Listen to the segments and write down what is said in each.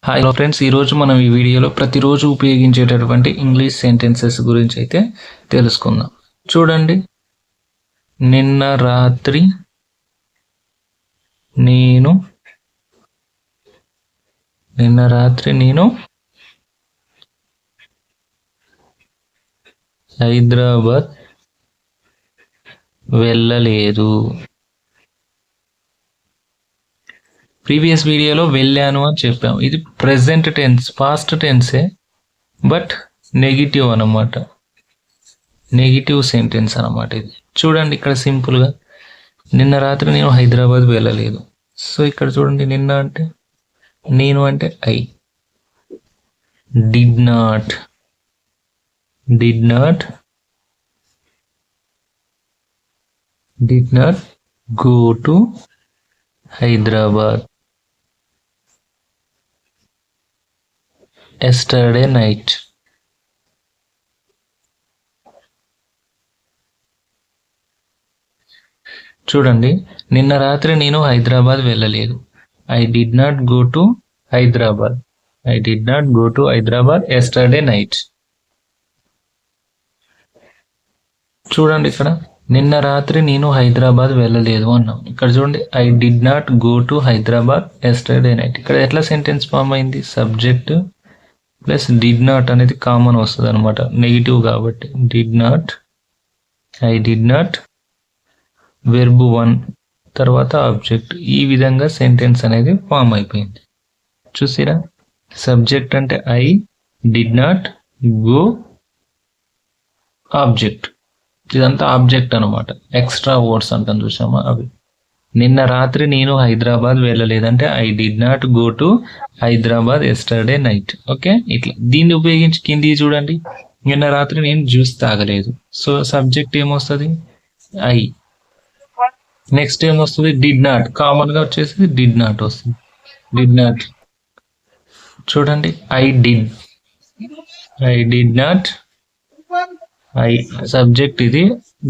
Hi friends, ఈరోజు మనం ఈ వీడియోలో ప్రతిరోజు ఉపయోగించేటటువంటి ఇంగ్లీష్ సెంటెన్సెస్ గురించి అయితే తెలుసుకుందాం. చూడండి, నిన్న రాత్రి నేను హైదరాబాద్ వెళ్ళలేదు. ప్రీవియస్ వీడియోలో వెళ్ళాను అని చెప్పాము. ఇది present tense, past tense, but negative అన్నమాట. నెగిటివ్ సెంటెన్స్ అన్నమాట ఇది. చూడండి, ఇక్కడ సింపుల్గా నిన్న రాత్రి నేను హైదరాబాద్ వెళ్ళలేదు. సో ఇక్కడ చూడండి, నిన్న అంటే నేను అంటే I. Did not go to Hyderabad yesterday night. చూడండి, నిన్న రాత్రి నేను హైదరాబాద్ వెళ్ళలేదు. I did not go to Hyderabad yesterday night. చూడండి, ఇక్కడ నిన్న రాత్రి నేను హైదరాబాద్ వెళ్ళలేదు అన్నాం. ఇక్కడ చూడండి, I did not go to Hyderabad yesterday night. ఇక్కడ ఎట్లా సెంటెన్స్ ఫామ్ అయింది? సబ్జెక్ట్ ప్లస్ డిడ్ నాట్ అనేది కామన్ వస్తుంది అనమాట, నెగిటివ్ కాబట్టి. ఐ డిడ్ నాట్ వెర్బ్ 1 తర్వాత ఆబ్జెక్ట్. ఈ విధంగా సెంటెన్స్ అనేది ఫామ్ అయిపోయింది. చూసిరా, సబ్జెక్ట్ అంటే I, did not, go, object. ఇదంతా ఆబ్జెక్ట్ అనమాట. ఎక్స్ట్రా వర్డ్స్ అంటాం, చూసామా అవి. నిన్న రాత్రి నేను హైదరాబాద్ వెళ్ళలేదంటే I did not go to Hyderabad yesterday night. Okay, ఇట్లా దీన్ని ఉపయోగించి కింది చూడండి, నిన్న రాత్రి నేను జ్యూస్ తాగలేదు. సో సబ్జెక్ట్ ఏమొస్తుంది? ఐ. నెక్స్ట్ ఏమొస్తుంది? Did not. కామన్ గా వచ్చేసి డిడ్ నాట్ వస్తుంది. Did not. చూడండి, I did not. I subject, ఇది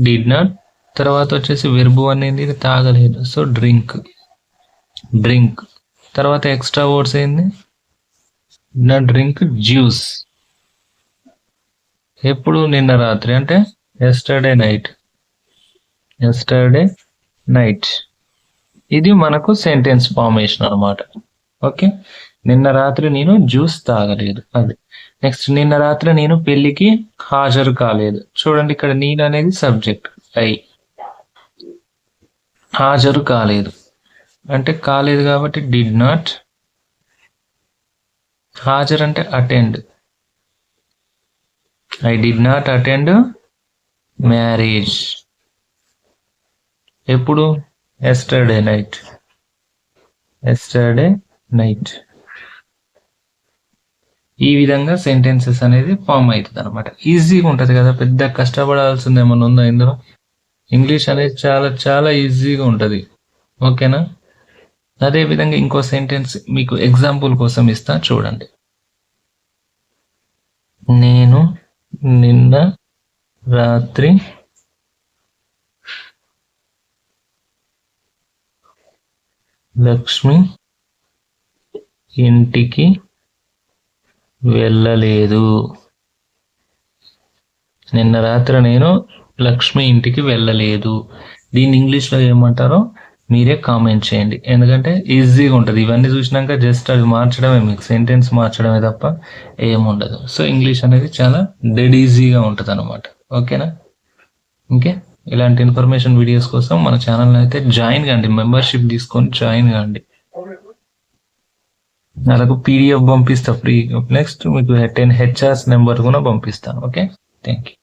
డిడ్ నాట్. తర్వాత వచ్చేసి వెర్బ్ 1 ఏంది? ఇది తాగలేదు. So drink. తర్వాత ఎక్స్ట్రా వర్డ్స్ ఏంది? నా డ్రింక్ జ్యూస్. ఎప్పుడు? నిన్న రాత్రి, అంటే yesterday night. ఇది మనకు సెంటెన్స్ ఫార్మేషన్ అనమాట. ఓకే, నిన్న రాత్రి నేను జ్యూస్ తాగలేదు. అది. నెక్స్ట్, నిన్న రాత్రి నేను పెళ్లికి హాజరు కాలేదు. చూడండి, ఇక్కడ నేను అనేది సబ్జెక్ట్ ఐ. హాజరు కాలేదు అంటే కాలేదు కాబట్టి డిడ్ నాట్. హాజరు అంటే attend. I did not attend marriage. ఎప్పుడు? yesterday night. ఈ విధంగా సెంటెన్సెస్ అనేది ఫామ్ అవుతుంది అనమాట. ఈజీగా ఉంటుంది కదా, పెద్ద కష్టపడాల్సింది ఏమన్నా ఉందా ఇందులో? ఇంగ్లీష్ అనేది చాలా చాలా ఈజీగా ఉంటుంది. ఓకేనా? అదే విధంగా ఇంకో సెంటెన్స్ మీకు ఎగ్జాంపుల్ కోసం ఇస్తా, చూడండి. నేను నిన్న రాత్రి లక్ష్మి ఇంటికి వెళ్ళలేదు. నిన్న రాత్రి నేను లక్ష్మి ఇంటికి వెళ్ళలేదు. దీన్ని ఇంగ్లీష్లో ఏమంటారో మీరే కామెంట్ చేయండి, ఎందుకంటే ఈజీగా ఉంటుంది. ఇవన్నీ చూసినాక జస్ట్ అది మార్చడమే, మీకు సెంటెన్స్ మార్చడమే తప్ప ఏముండదు. సో ఇంగ్లీష్ అనేది చాలా డెడ్ ఈజీగా ఉంటుంది అనమాట. ఓకేనా? ఓకే, ఇలాంటి ఇన్ఫర్మేషన్ వీడియోస్ కోసం మన ఛానల్ అయితే జాయిన్ కాండి, మెంబర్షిప్ తీసుకొని జాయిన్ కాండి. నాకు PDF పంపిస్తా ఫ్రీ. నెక్స్ట్ మీకు 10 HRs నెంబర్ కూడా పంపిస్తాను. Okay, thank you.